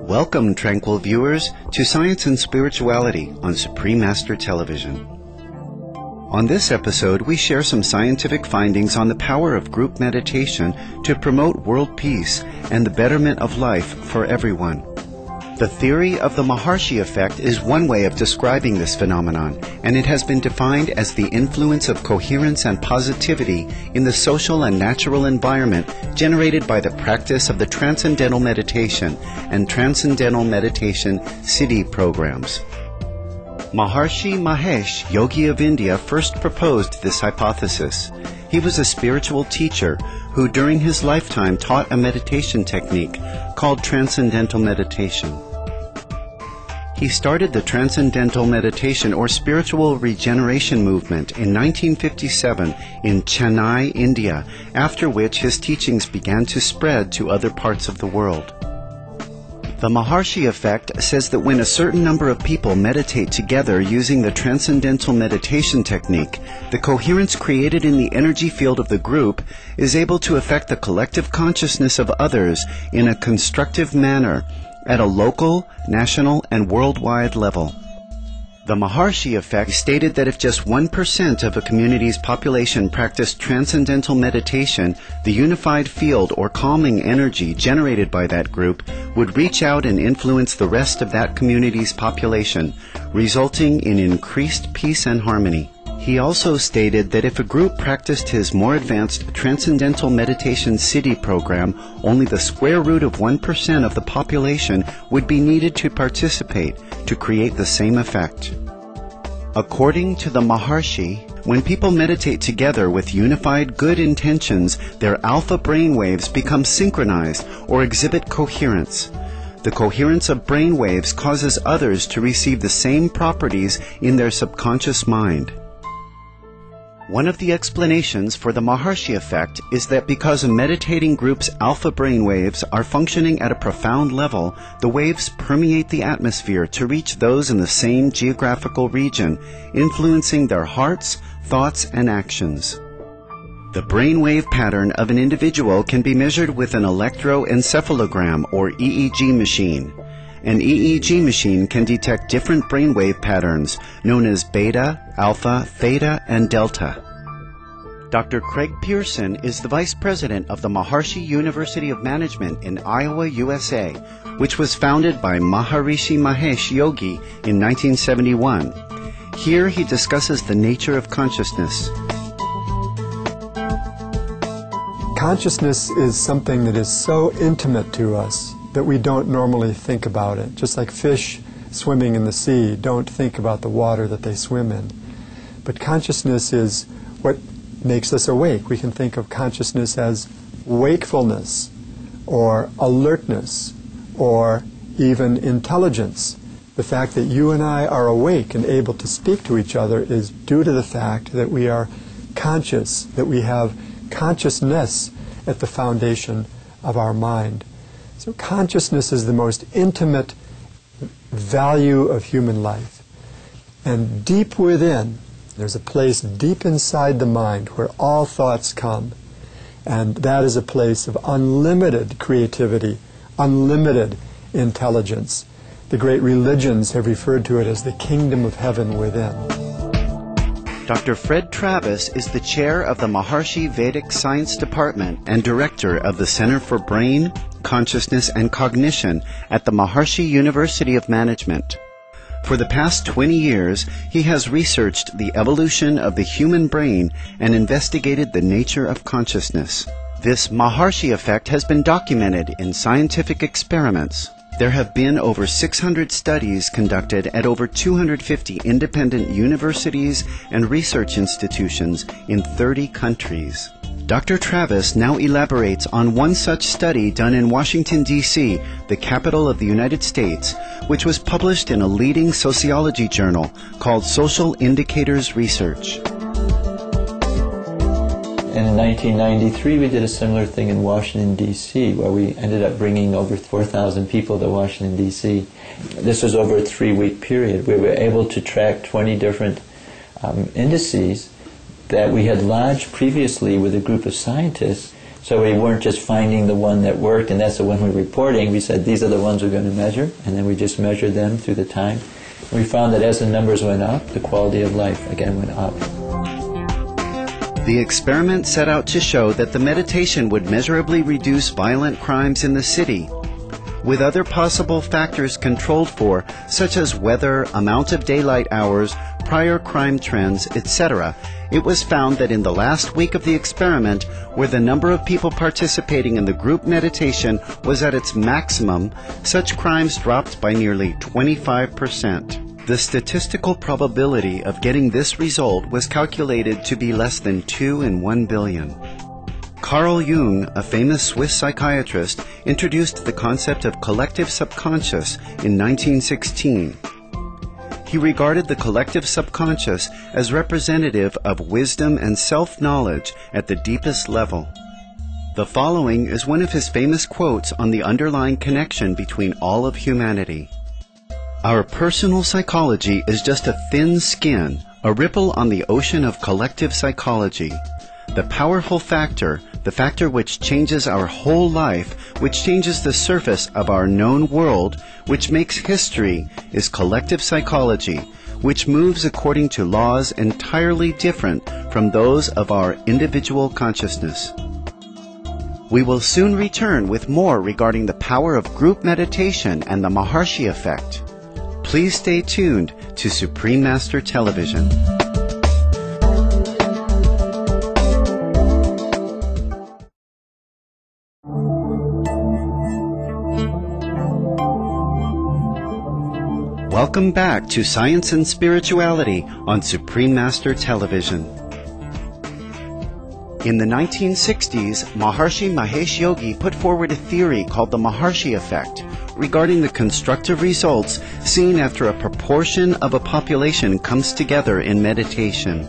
Welcome, tranquil viewers, to Science and Spirituality on Supreme Master Television. On this episode, we share some scientific findings on the power of group meditation to promote world peace and the betterment of life for everyone. The theory of the Maharishi Effect is one way of describing this phenomenon, and it has been defined as the influence of coherence and positivity in the social and natural environment generated by the practice of the Transcendental Meditation and Transcendental Meditation Siddhi programs. Maharishi Mahesh, yogi of India, first proposed this hypothesis. He was a spiritual teacher who during his lifetime taught a meditation technique called Transcendental Meditation. He started the Transcendental Meditation or Spiritual Regeneration movement in 1957 in Chennai, India, after which his teachings began to spread to other parts of the world. The Maharishi Effect says that when a certain number of people meditate together using the Transcendental Meditation technique, the coherence created in the energy field of the group is able to affect the collective consciousness of others in a constructive manner at a local, national, and worldwide level. The Maharishi Effect stated that if just 1% of a community's population practiced transcendental meditation, the unified field or calming energy generated by that group would reach out and influence the rest of that community's population, resulting in increased peace and harmony. He also stated that if a group practiced his more advanced Transcendental Meditation Siddhi program, only the square root of 1% of the population would be needed to participate to create the same effect. According to the Maharishi, when people meditate together with unified good intentions, their alpha brainwaves become synchronized or exhibit coherence. The coherence of brainwaves causes others to receive the same properties in their subconscious mind. One of the explanations for the Maharishi Effect is that because a meditating group's alpha brainwaves are functioning at a profound level, the waves permeate the atmosphere to reach those in the same geographical region, influencing their hearts, thoughts, and actions. The brainwave pattern of an individual can be measured with an electroencephalogram or EEG machine. An EEG machine can detect different brainwave patterns known as beta, alpha, theta, and delta. Dr. Craig Pearson is the Vice President of the Maharishi University of Management in Iowa, USA, which was founded by Maharishi Mahesh Yogi in 1971. Here he discusses the nature of consciousness. Consciousness is something that is so intimate to us that we don't normally think about it. Just like fish swimming in the sea don't think about the water that they swim in. But consciousness is what makes us awake. We can think of consciousness as wakefulness or alertness or even intelligence. The fact that you and I are awake and able to speak to each other is due to the fact that we are conscious, that we have consciousness at the foundation of our mind. So consciousness is the most intimate value of human life. And deep within, there's a place deep inside the mind where all thoughts come. And that is a place of unlimited creativity, unlimited intelligence. The great religions have referred to it as the kingdom of heaven within. Dr. Fred Travis is the chair of the Maharishi Vedic Science Department and director of the Center for Brain, Consciousness, and Cognition at the Maharishi University of Management. For the past 20 years, he has researched the evolution of the human brain and investigated the nature of consciousness. This Maharishi Effect has been documented in scientific experiments. There have been over 600 studies conducted at over 250 independent universities and research institutions in 30 countries. Dr. Travis now elaborates on one such study done in Washington, D.C., the capital of the United States, which was published in a leading sociology journal called Social Indicators Research. And in 1993, we did a similar thing in Washington, D.C., where we ended up bringing over 4,000 people to Washington, D.C. This was over a 3-week period. We were able to track 20 different indices that we had lodged previously with a group of scientists, so we weren't just finding the one that worked and that's the one we're reporting. We said these are the ones we're going to measure, and then we just measured them through the time. We found that as the numbers went up, the quality of life again went up. The experiment set out to show that the meditation would measurably reduce violent crimes in the city, with other possible factors controlled for, such as weather, amount of daylight hours, prior crime trends, etc. It was found that in the last week of the experiment, where the number of people participating in the group meditation was at its maximum, such crimes dropped by nearly 25%. The statistical probability of getting this result was calculated to be less than 2 in 1 billion. Carl Jung, a famous Swiss psychiatrist, introduced the concept of collective subconscious in 1916. He regarded the collective subconscious as representative of wisdom and self-knowledge at the deepest level. The following is one of his famous quotes on the underlying connection between all of humanity. Our personal psychology is just a thin skin, a ripple on the ocean of collective psychology. The powerful factor, the factor which changes our whole life, which changes the surface of our known world, which makes history, is collective psychology, which moves according to laws entirely different from those of our individual consciousness. We will soon return with more regarding the power of group meditation and the Maharishi Effect. Please stay tuned to Supreme Master Television. Welcome back to Science and Spirituality on Supreme Master Television. In the 1960s, Maharishi Mahesh Yogi put forward a theory called the Maharishi Effect regarding the constructive results seen after a proportion of a population comes together in meditation.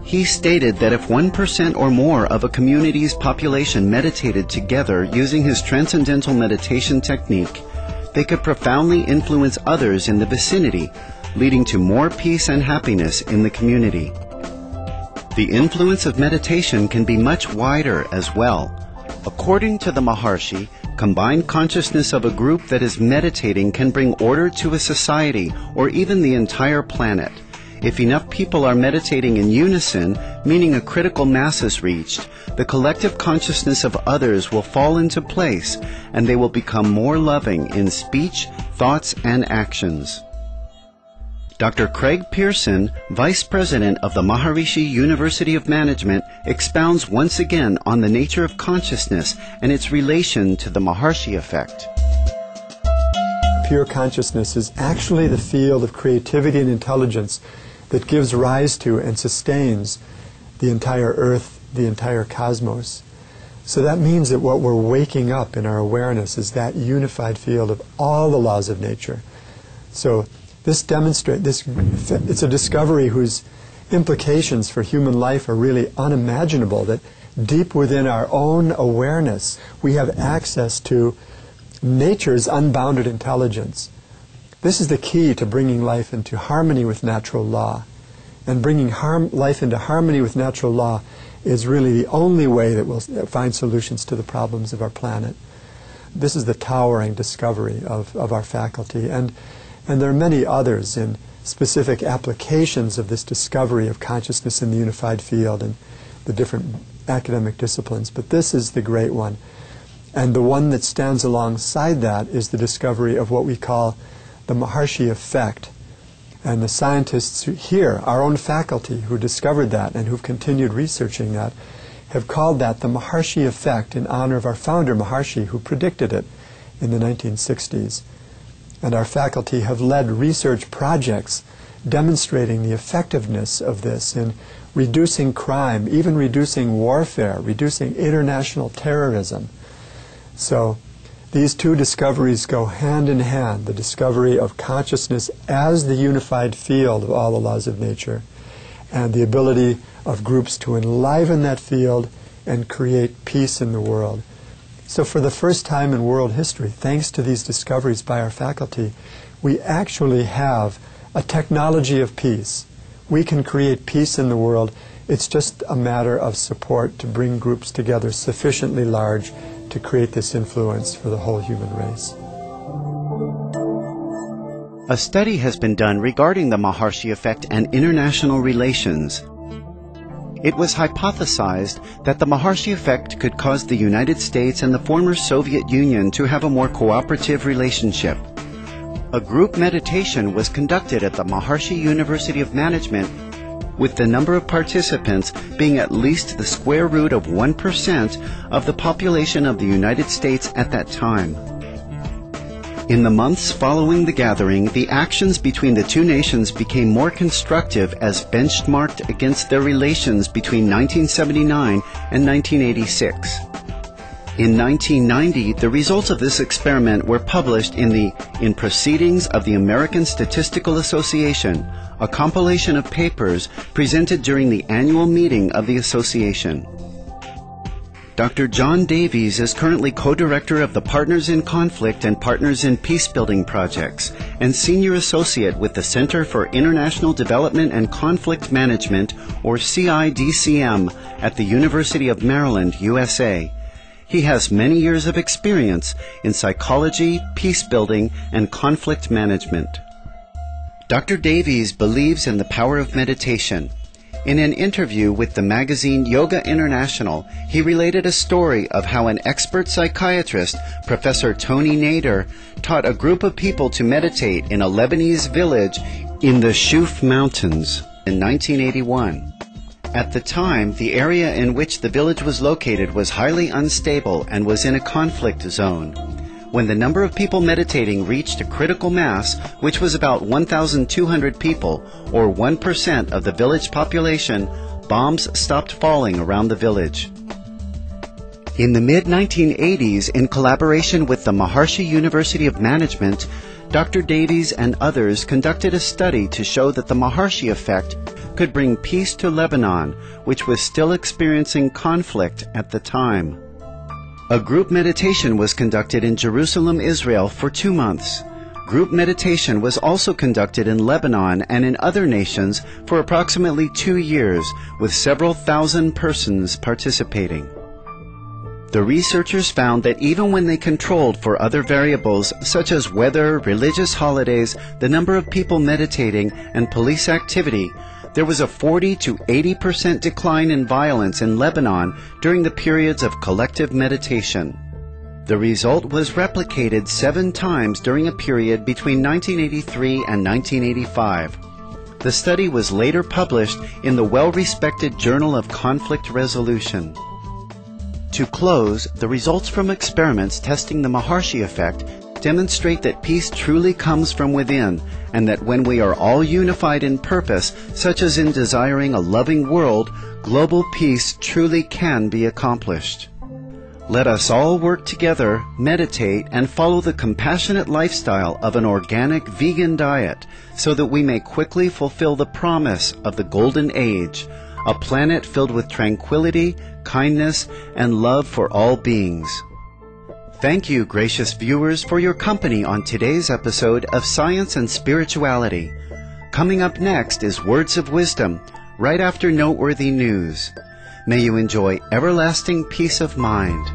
He stated that if 1% or more of a community's population meditated together using his transcendental meditation technique, they could profoundly influence others in the vicinity, leading to more peace and happiness in the community. The influence of meditation can be much wider as well. According to the Maharishi, combined consciousness of a group that is meditating can bring order to a society or even the entire planet. If enough people are meditating in unison, meaning a critical mass is reached, the collective consciousness of others will fall into place and they will become more loving in speech, thoughts, and actions. Dr. Craig Pearson, Vice President of the Maharishi University of Management, expounds once again on the nature of consciousness and its relation to the Maharishi Effect. Pure consciousness is actually the field of creativity and intelligence that gives rise to and sustains the entire earth, the entire cosmos. So that means that what we're waking up in our awareness is that unified field of all the laws of nature. So it's a discovery whose implications for human life are really unimaginable, that deep within our own awareness we have access to nature's unbounded intelligence. This is the key to bringing life into harmony with natural law. And bringing life into harmony with natural law is really the only way that we'll find solutions to the problems of our planet. This is the towering discovery of our faculty. And there are many others in specific applications of this discovery of consciousness in the unified field and the different academic disciplines. But this is the great one. And the one that stands alongside that is the discovery of what we call the Maharishi Effect. And the scientists here, our own faculty who discovered that and who've continued researching that, have called that the Maharishi Effect in honor of our founder Maharishi, who predicted it in the 1960s. And our faculty have led research projects demonstrating the effectiveness of this in reducing crime, even reducing warfare, reducing international terrorism. So these two discoveries go hand in hand, the discovery of consciousness as the unified field of all the laws of nature, and the ability of groups to enliven that field and create peace in the world. So for the first time in world history, thanks to these discoveries by our faculty, we actually have a technology of peace. We can create peace in the world. It's just a matter of support to bring groups together sufficiently large to create this influence for the whole human race. A study has been done regarding the Maharishi Effect and international relations. It was hypothesized that the Maharishi Effect could cause the United States and the former Soviet Union to have a more cooperative relationship. A group meditation was conducted at the Maharishi University of Management, with the number of participants being at least the square root of 1% of the population of the United States at that time. In the months following the gathering, the actions between the two nations became more constructive as benchmarked against their relations between 1979 and 1986. In 1990, the results of this experiment were published in Proceedings of the American Statistical Association, a compilation of papers presented during the annual meeting of the association. Dr. John Davies is currently co-director of the Partners in Conflict and Partners in Peacebuilding projects and senior associate with the Center for International Development and Conflict Management, or CIDCM, at the University of Maryland, USA. He has many years of experience in psychology, peacebuilding, and conflict management. Dr. Davies believes in the power of meditation. In an interview with the magazine Yoga International, he related a story of how an expert psychiatrist, Professor Tony Nader, taught a group of people to meditate in a Lebanese village in the Shuf Mountains in 1981. At the time, the area in which the village was located was highly unstable and was in a conflict zone. When the number of people meditating reached a critical mass, which was about 1,200 people, or 1% of the village population, bombs stopped falling around the village. In the mid-1980s, in collaboration with the Maharishi University of Management, Dr. Davies and others conducted a study to show that the Maharishi Effect could bring peace to Lebanon, which was still experiencing conflict at the time. A group meditation was conducted in Jerusalem, Israel for 2 months. Group meditation was also conducted in Lebanon and in other nations for approximately 2 years, with several thousand persons participating. The researchers found that even when they controlled for other variables such as weather, religious holidays, the number of people meditating, and police activity, there was a 40 to 80% decline in violence in Lebanon during the periods of collective meditation. The result was replicated 7 times during a period between 1983 and 1985. The study was later published in the well-respected Journal of Conflict Resolution. To close, the results from experiments testing the Maharishi Effect demonstrate that peace truly comes from within, and that when we are all unified in purpose, such as in desiring a loving world, global peace truly can be accomplished. Let us all work together, meditate, and follow the compassionate lifestyle of an organic vegan diet so that we may quickly fulfill the promise of the Golden Age, a planet filled with tranquility, kindness, and love for all beings. Thank you, gracious viewers, for your company on today's episode of Science and Spirituality. Coming up next is Words of Wisdom, right after noteworthy news. May you enjoy everlasting peace of mind.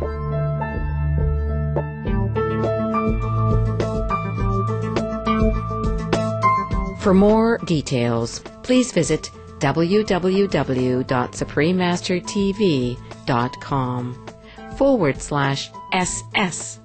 For more details, please visit www.suprememastertv.com/SS